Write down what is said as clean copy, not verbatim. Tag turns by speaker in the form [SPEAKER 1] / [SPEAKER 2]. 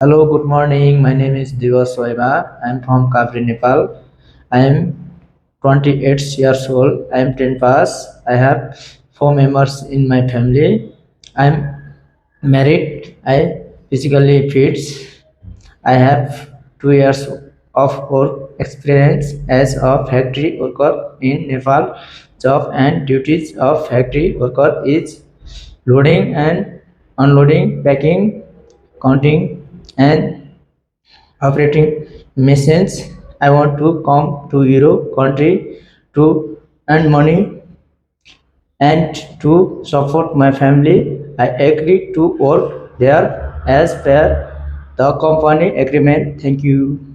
[SPEAKER 1] Hello, good morning. My name is Divas Soiba. I am from Kavri, Nepal. I am 28 years old. I am 10 pass. I have four members in my family. I am married. I physically fit. I have 2 years of work experience as a factory worker in Nepal. Job and duties of factory worker is loading and unloading, packing, counting, and operating machines. I want to come to Euro country to earn money and to support my family. I agree to work there as per the company agreement. Thank you.